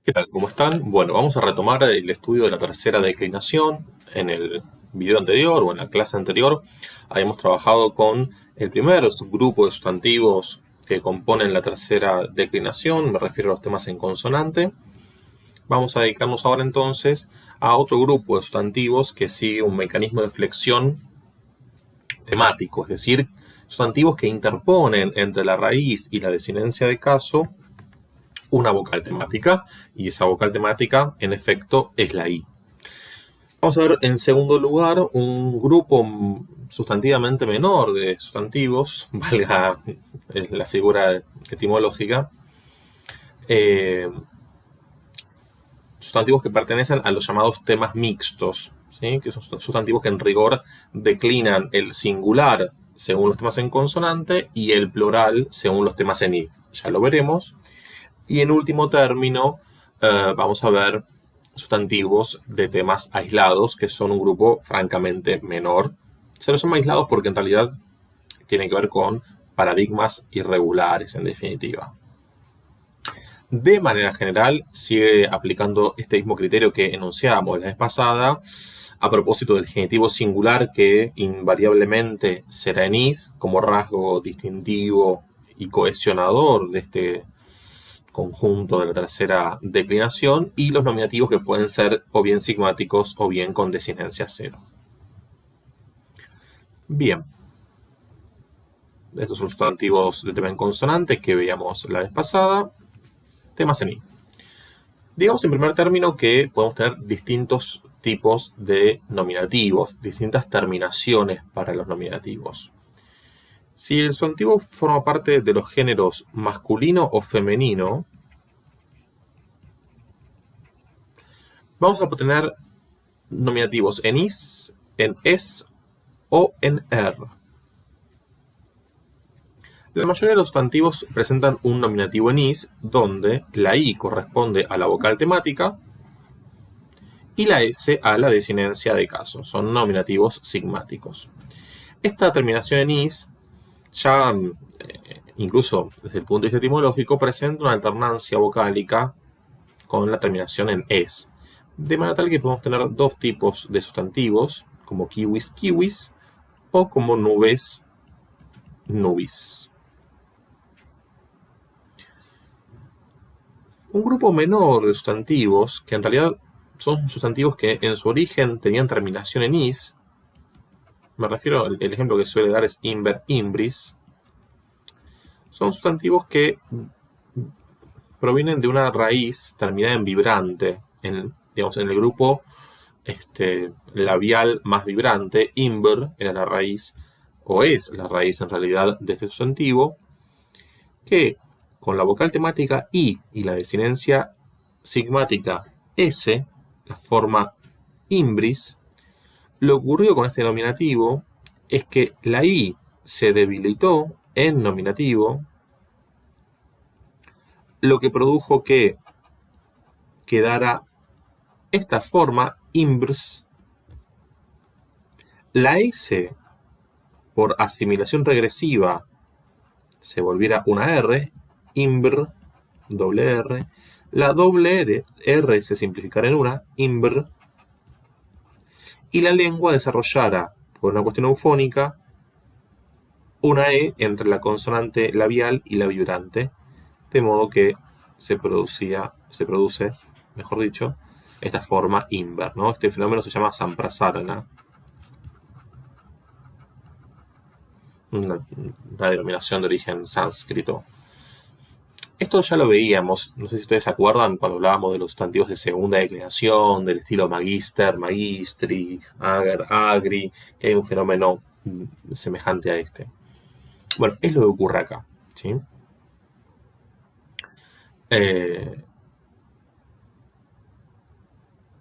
¿Qué tal? ¿Cómo están? Bueno, vamos a retomar el estudio de la tercera declinación. En el video anterior o en la clase anterior habíamos trabajado con el primer grupo de sustantivos que componen la tercera declinación, me refiero a los temas en consonante. Vamos a dedicarnos ahora entonces a otro grupo de sustantivos que sigue un mecanismo de flexión temático, es decir, sustantivos que interponen entre la raíz y la desinencia de caso una vocal temática, y esa vocal temática, en efecto, es la I. Vamos a ver, en segundo lugar, un grupo sustantivamente menor de sustantivos, valga la figura etimológica, eh, sustantivos que pertenecen a los llamados temas mixtos, ¿sí? Que son sustantivos que en rigor declinan el singular según los temas en consonante y el plural según los temas en I. Ya lo veremos. Y en último término, vamos a ver sustantivos de temas aislados, que son un grupo francamente menor. Se los llama aislados porque en realidad tienen que ver con paradigmas irregulares, en definitiva. De manera general, sigue aplicando este mismo criterio que enunciábamos la vez pasada, a propósito del genitivo singular que invariablemente será en is como rasgo distintivo y cohesionador de este conjunto de la tercera declinación, y los nominativos que pueden ser o bien sigmáticos o bien con desinencia cero. Bien, estos son los sustantivos de tema en consonante que veíamos la vez pasada. Temas en I. Digamos en primer término que podemos tener distintos tipos de nominativos, distintas terminaciones para los nominativos. Si el sustantivo forma parte de los géneros masculino o femenino, vamos a tener nominativos en is, en es o en er. La mayoría de los sustantivos presentan un nominativo en is, donde la i corresponde a la vocal temática y la s a la desinencia de caso. Son nominativos sigmáticos. Esta terminación en is ya, incluso desde el punto de vista etimológico, presenta una alternancia vocálica con la terminación en es. De manera tal que podemos tener dos tipos de sustantivos, como kiwis, kiwis, o como nubes, nubis. Un grupo menor de sustantivos, que en realidad son sustantivos que en su origen tenían terminación en is, me refiero, el ejemplo que suele dar es imber, imbris, son sustantivos que provienen de una raíz terminada en vibrante, digamos, en el grupo labial más vibrante. Imber era la raíz, o es la raíz en realidad de este sustantivo, que con la vocal temática I y la desinencia sigmática S, la forma imbris, lo ocurrido con este nominativo es que la I se debilitó en nominativo, lo que produjo que quedara esta forma imbrs. La S, por asimilación regresiva, se volviera una R, imbr, doble R. La doble R se simplificara en una, imbr. Y la lengua desarrollara, por una cuestión eufónica, una E entre la consonante labial y la vibrante, de modo que se produce, mejor dicho, esta forma imber, ¿no? Este fenómeno se llama samprasarana, una denominación de origen sánscrito. Esto ya lo veíamos, no sé si ustedes se acuerdan, cuando hablábamos de los sustantivos de segunda declinación, del estilo magister, magistri, ager, agri, que hay un fenómeno semejante a este. Bueno, es lo que ocurre acá, ¿sí?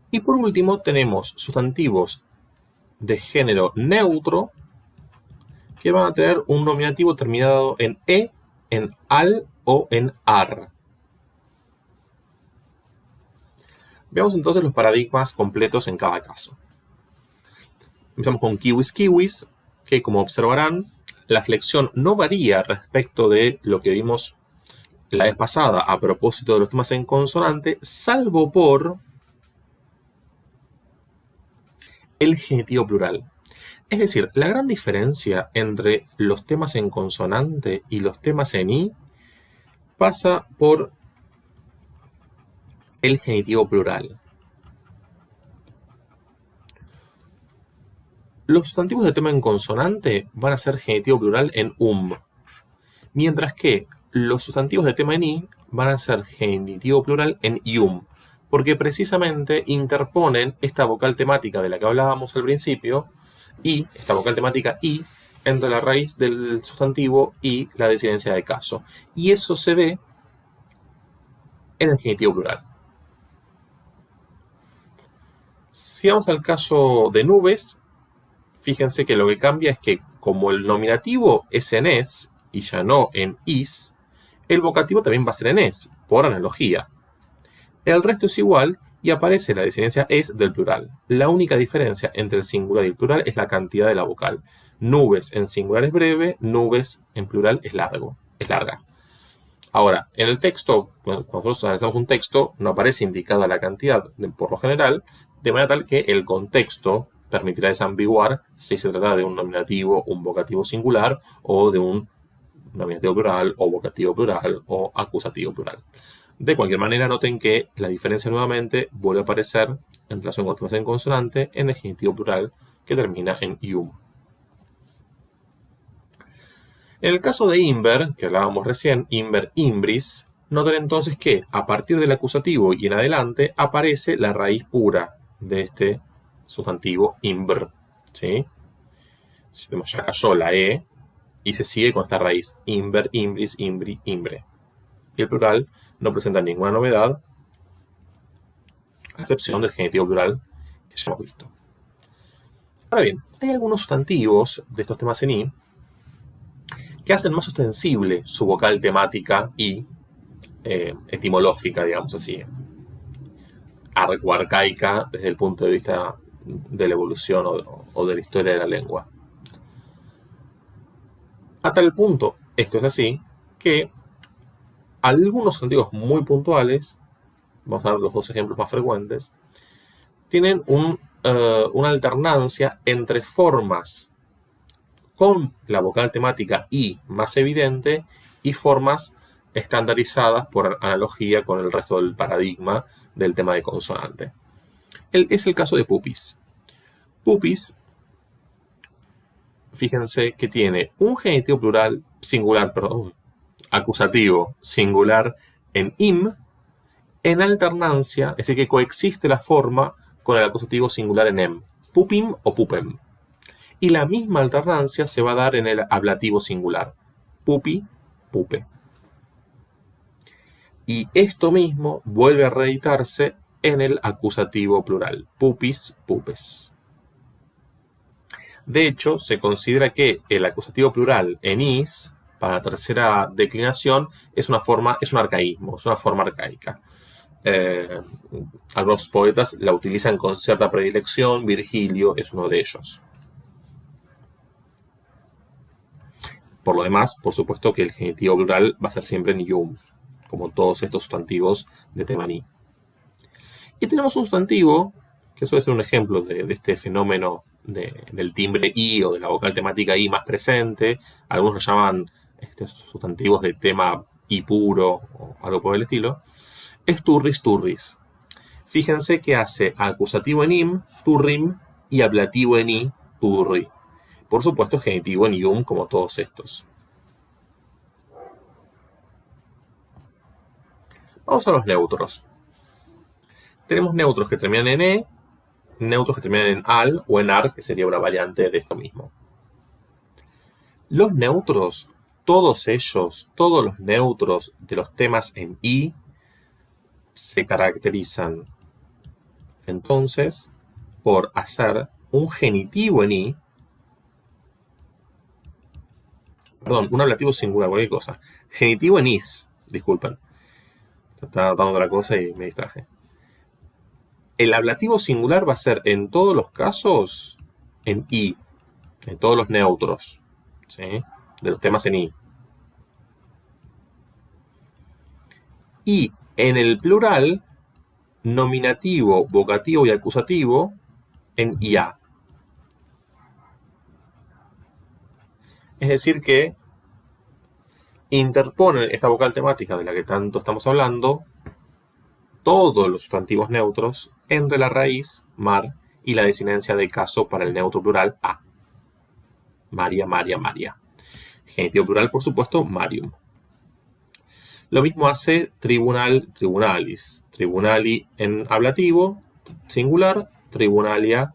Y por último tenemos sustantivos de género neutro que van a tener un nominativo terminado en e, en al o en ar. Veamos entonces los paradigmas completos en cada caso. Empezamos con kiwis, kiwis, que como observarán, la flexión no varía respecto de lo que vimos la vez pasada a propósito de los temas en consonante, salvo por el genitivo plural. Es decir, la gran diferencia entre los temas en consonante y los temas en i pasa por el genitivo plural. Los sustantivos de tema en consonante van a ser genitivo plural en mientras que los sustantivos de tema en i van a ser genitivo plural en ium, porque precisamente interponen esta vocal temática de la que hablábamos al principio, y esta vocal temática i, entre la raíz del sustantivo y la desinencia de caso. Y eso se ve en el genitivo plural. Si vamos al caso de nubes, fíjense que lo que cambia es que como el nominativo es en es y ya no en is, el vocativo también va a ser en es, por analogía. El resto es igual y aparece la desinencia es del plural. La única diferencia entre el singular y el plural es la cantidad de la vocal. Nubes en singular es breve, nubes en plural es larga. Ahora, en el texto, cuando nosotros analizamos un texto, no aparece indicada la cantidad por lo general, de manera tal que el contexto permitirá desambiguar si se trata de un nominativo, un vocativo singular, o de un nominativo plural, o vocativo plural, o acusativo plural. De cualquier manera, noten que la diferencia nuevamente vuelve a aparecer en relación con temas en consonante en el genitivo plural que termina en ium. En el caso de imber, que hablábamos recién, imber imbris, noten entonces que a partir del acusativo y en adelante aparece la raíz pura de este sustantivo imbr, ¿sí? Ya cayó la e y se sigue con esta raíz imber, imbris, imbri, imbre. Y el plural no presenta ninguna novedad, a excepción del genitivo plural que ya hemos visto. Ahora bien, hay algunos sustantivos de estos temas en i que hacen más ostensible su vocal temática y etimológica, digamos así, arcaica desde el punto de vista de la evolución o de la historia de la lengua. A tal punto, esto es así, que algunos sustantivos muy puntuales, vamos a dar los dos ejemplos más frecuentes, tienen una alternancia entre formas con la vocal temática i más evidente y formas estandarizadas por analogía con el resto del paradigma del tema de consonante. Es el caso de pupis. Pupis, fíjense que tiene un genitivo plural singular, acusativo singular en im, en alternancia, es decir, que coexiste la forma con el acusativo singular en em, pupim o pupem. Y la misma alternancia se va a dar en el ablativo singular, pupi, pupe. Y esto mismo vuelve a reeditarse en el acusativo plural, pupis, pupes. De hecho, se considera que el acusativo plural en is, para la tercera declinación, es un arcaísmo, es una forma arcaica. Algunos poetas la utilizan con cierta predilección, Virgilio es uno de ellos. Por lo demás, por supuesto que el genitivo plural va a ser siempre en ium, como todos estos sustantivos de tema en i. Y tenemos un sustantivo, que suele ser un ejemplo de este fenómeno del timbre i o de la vocal temática i más presente. Algunos lo llaman sustantivos de tema i puro o algo por el estilo. Es turris turris. Fíjense que hace acusativo en im, turrim, y ablativo en i, turri. Por supuesto, genitivo en ium, como todos estos. Vamos a los neutros. Tenemos neutros que terminan en e, neutros que terminan en al o en ar, que sería una variante de esto mismo. Los neutros, todos los neutros de los temas en i, se caracterizan entonces por hacer un genitivo en i, un ablativo singular, cualquier cosa. Genitivo en is, disculpen. Estaba anotando otra cosa y me distraje. El ablativo singular va a ser en todos los casos en i, en todos los neutros, ¿sí? De los temas en i. Y en el plural, nominativo, vocativo y acusativo en IA. Es decir que interponen esta vocal temática de la que tanto estamos hablando todos los sustantivos neutros entre la raíz, mar, y la desinencia de caso para el neutro plural a. María, María, María. Genitivo plural, por supuesto, Marium. Lo mismo hace tribunal, tribunalis. Tribunali en ablativo, singular, tribunalia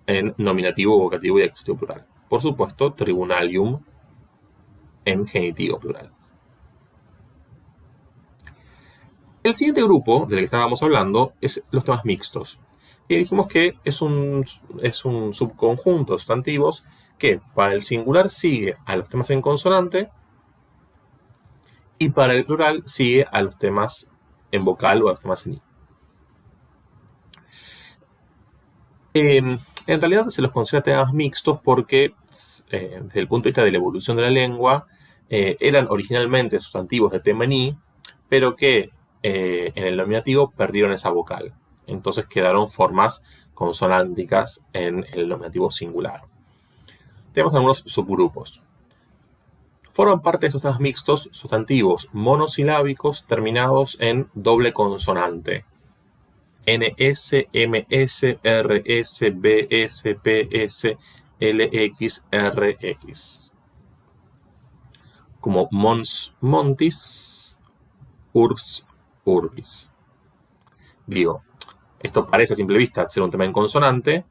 en nominativo, vocativo y acusativo plural. Por supuesto, tribunalium en genitivo plural. El siguiente grupo del que estábamos hablando es los temas mixtos. Y dijimos que es un subconjunto de sustantivos que para el singular sigue a los temas en consonante y para el plural sigue a los temas en vocal o a los temas en i. En realidad se los considera temas mixtos porque desde el punto de vista de la evolución de la lengua eran originalmente sustantivos de tema en i, pero que en el nominativo perdieron esa vocal. Entonces quedaron formas consonánticas en el nominativo singular. Tenemos algunos subgrupos. Forman parte de estos temas mixtos sustantivos monosilábicos terminados en doble consonante. NS, MS, RS, BS, PS, LX, RX. Como mons, montis, urbs, urbis. Digo, esto parece a simple vista ser un tema en consonante,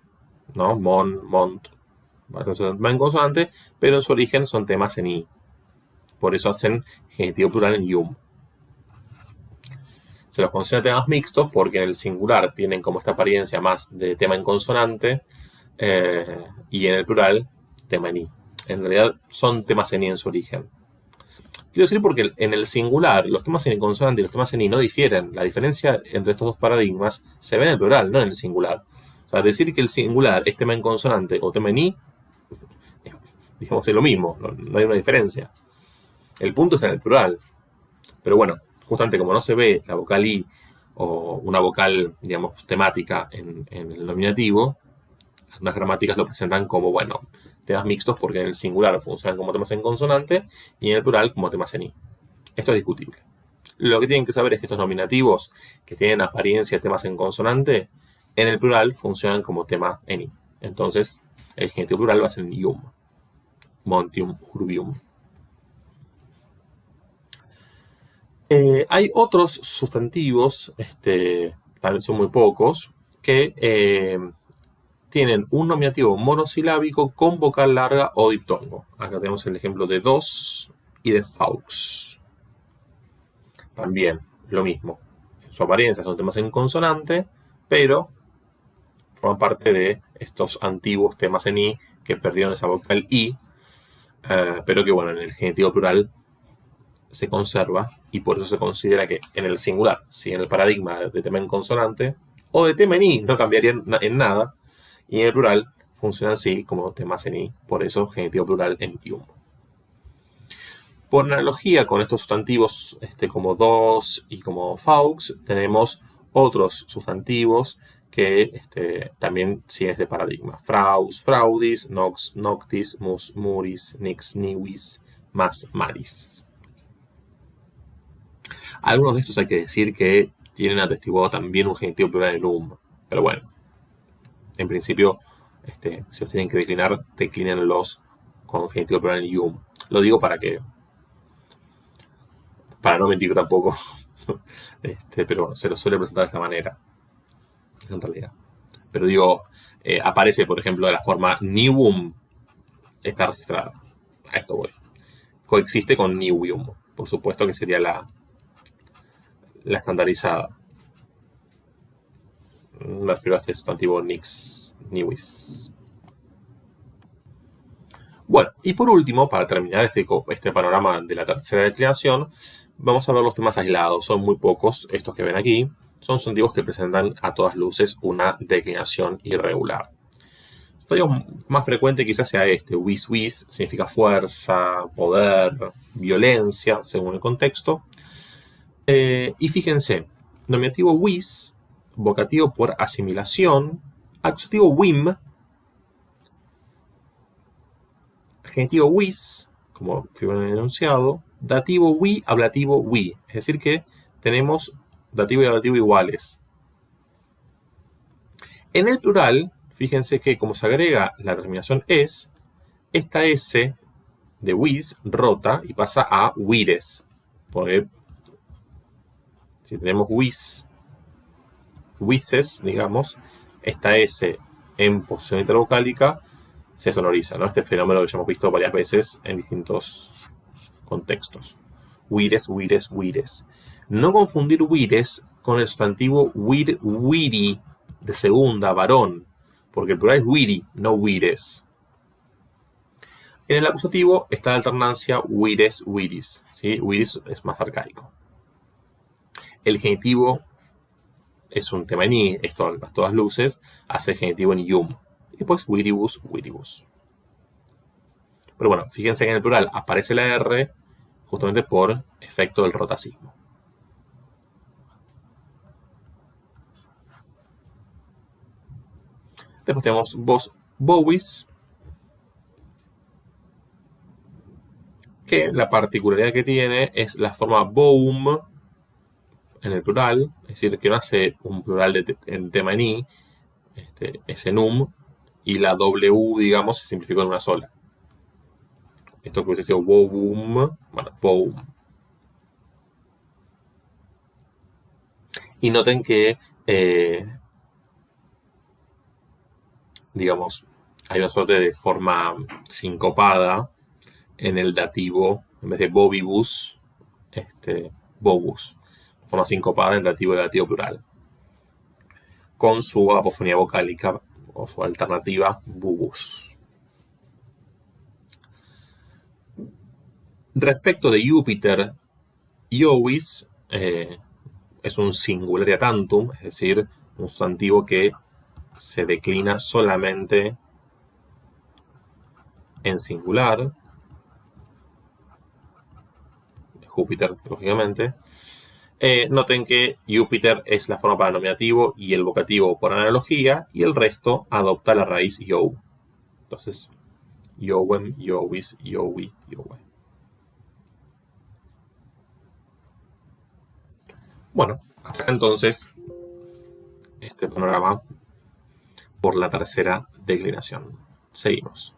¿no? Mon, mont, parece ser un tema en consonante, pero en su origen son temas en i. Por eso hacen genitivo plural en ium. Se los considera temas mixtos porque en el singular tienen como esta apariencia más de tema en consonante y en el plural tema en i. En realidad son temas en i en su origen. Quiero decir porque en el singular los temas en consonante y los temas en i no difieren. La diferencia entre estos dos paradigmas se ve en el plural, no en el singular. O sea, decir que el singular es tema en consonante o tema en i, digamos, es lo mismo, no hay una diferencia. El punto está en el plural. Pero bueno, justamente como no se ve la vocal i o una vocal, digamos, temática en el nominativo, algunas gramáticas lo presentan como, bueno, temas mixtos porque en el singular funcionan como temas en consonante y en el plural como temas en i. Esto es discutible. Lo que tienen que saber es que estos nominativos que tienen apariencia de temas en consonante, en el plural funcionan como tema en i. Entonces, el genitivo plural va a ser en ium. Montium, urbium. Hay otros sustantivos, también son muy pocos, que tienen un nominativo monosilábico con vocal larga o diptongo. Acá tenemos el ejemplo de dos y de faux. También lo mismo. En su apariencia son temas en consonante, pero forman parte de estos antiguos temas en i que perdieron esa vocal i, pero que bueno, en el genitivo plural se conserva y por eso se considera que en el singular, si en el paradigma de tema en consonante o de tema en i no cambiaría en nada, y en el plural funcionan así como temas en i, por eso genitivo plural en ium. Por analogía con estos sustantivos como dos y como faux, tenemos otros sustantivos que también siguen este paradigma. Fraus, fraudis, nox, noctis, mus, muris, nix, nivis, mas, maris. Algunos de estos hay que decir que tienen atestiguado también un genitivo plural en um, pero bueno, en principio, si los tienen que declinar, declínenlos con genitivo plural en ium. Lo digo para no mentir tampoco, pero bueno, se lo suele presentar de esta manera, en realidad. Pero digo, aparece, por ejemplo, la forma niwum, está registrada. A esto voy. Coexiste con niwium, por supuesto que sería la estandarizada. Me refiero a este sustantivo nix, niwis. Bueno, y por último, para terminar este panorama de la tercera declinación, vamos a ver los temas aislados. Son muy pocos estos que ven aquí. Son sustantivos que presentan a todas luces una declinación irregular. El sustantivo más frecuente quizás sea wis wis, significa fuerza, poder, violencia, según el contexto. Y fíjense, nominativo wis, vocativo por asimilación, acusativo wim, genitivo wis, como figura en el enunciado, dativo we, ablativo we. Es decir que tenemos dativo y ablativo iguales. En el plural, fíjense que como se agrega la terminación es, esta S de wis rota y pasa a wires. Porque si tenemos wises, digamos, esta S en posición intervocálica se sonoriza, ¿no? Este fenómeno que ya hemos visto varias veces en distintos contextos. Wires, wires, wires. No confundir wires con el sustantivo wir, wiri, de segunda, varón, porque el plural es wiri, no wires. En el acusativo está la alternancia wires, wiris, ¿sí? Wiris es más arcaico. El genitivo es un tema en i, esto a todas luces, hace genitivo en ium. Y después wiribus, wiribus. Pero bueno, fíjense que en el plural aparece la R justamente por efecto del rotacismo. Después tenemos vos, bowis, que la particularidad que tiene es la forma boum en el plural, es decir, que no hace un plural en tema en i, es en y la W, digamos, se simplificó en una sola. Esto que hubiese sido boum, bueno, boum. Y noten que, digamos, hay una suerte de forma sincopada en el dativo, en vez de bobibus, bobus. Forma sincopada en dativo y dativo plural. Con su apofonía vocálica o su alternativa bubus. Respecto de Júpiter, Iovis es un singularia tantum, es decir, un sustantivo que se declina solamente en singular. Júpiter, lógicamente. Noten que Júpiter es la forma para el nominativo y el vocativo por analogía, y el resto adopta la raíz yo. Entonces, yowem, yowis, yowi, yowe. Bueno, acá entonces este panorama por la tercera declinación. Seguimos.